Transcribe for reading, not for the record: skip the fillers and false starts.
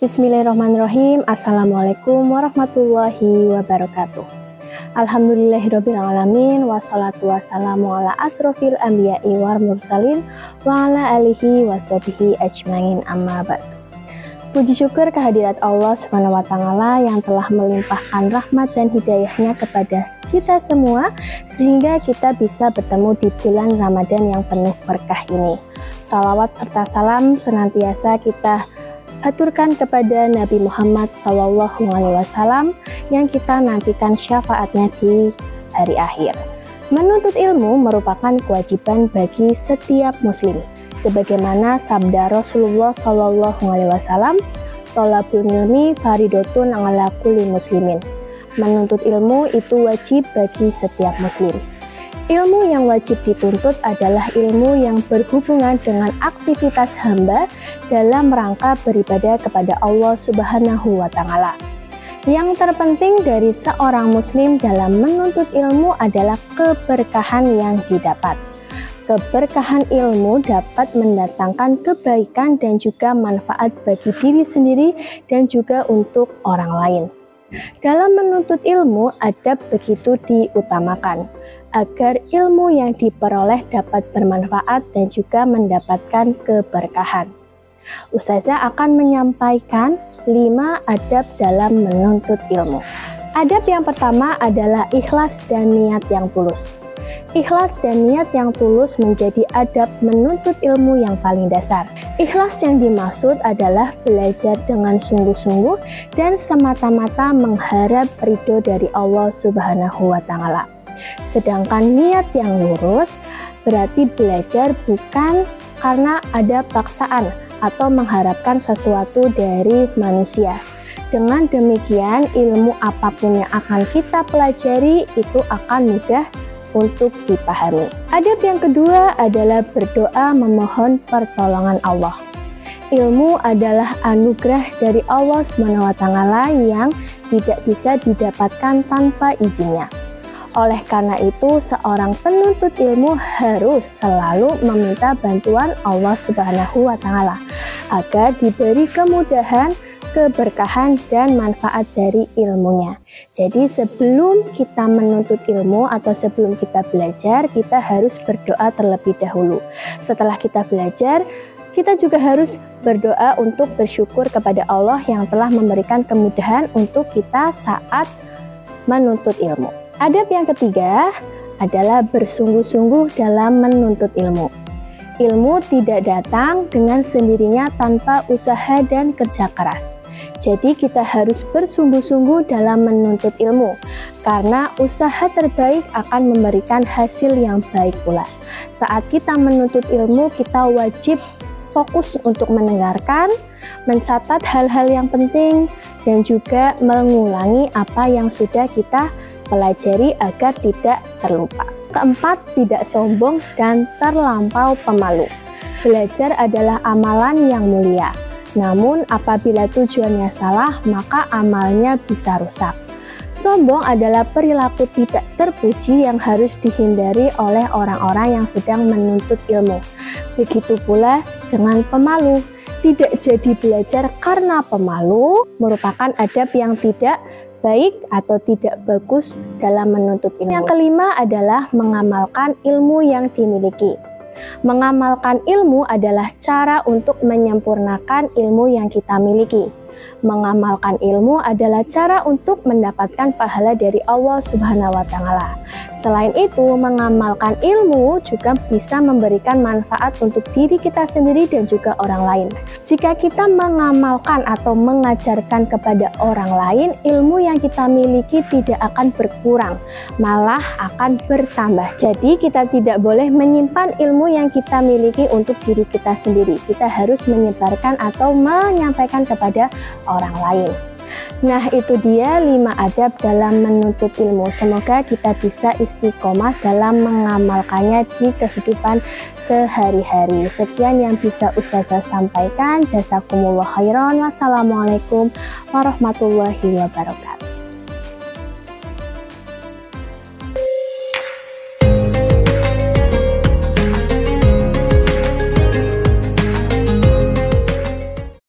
Bismillahirrahmanirrahim. Assalamualaikum warahmatullahi wabarakatuh. Alhamdulillahirrabbilalamin. Wassalatu wassalamu ala asrofil anbiya'i wal mursalin wa ala alihi washabihi ajmain, amma ba'du. Puji syukur kehadirat Allah Subhanahu wa Ta'ala yang telah melimpahkan rahmat dan hidayahnya kepada kita semua sehingga kita bisa bertemu di bulan Ramadan yang penuh berkah ini. Salawat serta salam senantiasa kita haturkan kepada Nabi Muhammad SAW yang kita nantikan syafaatnya di hari akhir. Menuntut ilmu merupakan kewajiban bagi setiap muslim. Sebagaimana sabda Rasulullah SAW, "Thalabul ilmi faridatun 'ala kulli muslimin." Menuntut ilmu itu wajib bagi setiap muslim. Ilmu yang wajib dituntut adalah ilmu yang berhubungan dengan aktivitas hamba dalam rangka beribadah kepada Allah Subhanahu wa Ta'ala. Yang terpenting dari seorang muslim dalam menuntut ilmu adalah keberkahan yang didapat. Keberkahan ilmu dapat mendatangkan kebaikan dan juga manfaat bagi diri sendiri dan juga untuk orang lain. Dalam menuntut ilmu, adab begitu diutamakan agar ilmu yang diperoleh dapat bermanfaat dan juga mendapatkan keberkahan. Ustazah akan menyampaikan 5 adab dalam menuntut ilmu. Adab yang pertama adalah ikhlas dan niat yang tulus. Ikhlas dan niat yang tulus menjadi adab menuntut ilmu yang paling dasar. Ikhlas yang dimaksud adalah belajar dengan sungguh-sungguh dan semata-mata mengharap ridho dari Allah Subhanahu wa Ta'ala. Sedangkan niat yang lurus berarti belajar bukan karena ada paksaan atau mengharapkan sesuatu dari manusia. Dengan demikian, ilmu apapun yang akan kita pelajari itu akan mudah untuk dipahami. Adab yang kedua adalah berdoa memohon pertolongan Allah. Ilmu adalah anugerah dari Allah SWT yang tidak bisa didapatkan tanpa izinnya. Oleh karena itu, seorang penuntut ilmu harus selalu meminta bantuan Allah Subhanahu wa Ta'ala agar diberi kemudahan, keberkahan, dan manfaat dari ilmunya. Jadi sebelum kita menuntut ilmu atau sebelum kita belajar, kita harus berdoa terlebih dahulu. Setelah kita belajar, kita juga harus berdoa untuk bersyukur kepada Allah yang telah memberikan kemudahan untuk kita saat menuntut ilmu. Adab yang ketiga adalah bersungguh-sungguh dalam menuntut ilmu. Ilmu tidak datang dengan sendirinya tanpa usaha dan kerja keras. Jadi kita harus bersungguh-sungguh dalam menuntut ilmu, karena usaha terbaik akan memberikan hasil yang baik pula. Saat kita menuntut ilmu, kita wajib fokus untuk mendengarkan, mencatat hal-hal yang penting, dan juga mengulangi apa yang sudah kita pelajari agar tidak terlupa. Keempat, tidak sombong dan terlampau pemalu. Belajar adalah amalan yang mulia. Namun apabila tujuannya salah, maka amalnya bisa rusak. Sombong adalah perilaku tidak terpuji yang harus dihindari oleh orang-orang yang sedang menuntut ilmu. Begitu pula dengan pemalu. Tidak jadi belajar karena pemalu merupakan adab yang tidak baik atau tidak bagus dalam menuntut ilmu. Yang kelima adalah mengamalkan ilmu yang dimiliki. Mengamalkan ilmu adalah cara untuk menyempurnakan ilmu yang kita miliki. Mengamalkan ilmu adalah cara untuk mendapatkan pahala dari Allah Subhanahu wa Ta'ala. Selain itu, mengamalkan ilmu juga bisa memberikan manfaat untuk diri kita sendiri dan juga orang lain. Jika kita mengamalkan atau mengajarkan kepada orang lain, ilmu yang kita miliki tidak akan berkurang, malah akan bertambah. Jadi kita tidak boleh menyimpan ilmu yang kita miliki untuk diri kita sendiri. Kita harus menyebarkan atau menyampaikan kepada orang lain. Nah, itu dia 5 adab dalam menuntut ilmu. Semoga kita bisa istiqomah dalam mengamalkannya di kehidupan sehari-hari. Sekian yang bisa Ustazah sampaikan. Jazakumullah khairan. Wassalamualaikum warahmatullahi wabarakatuh.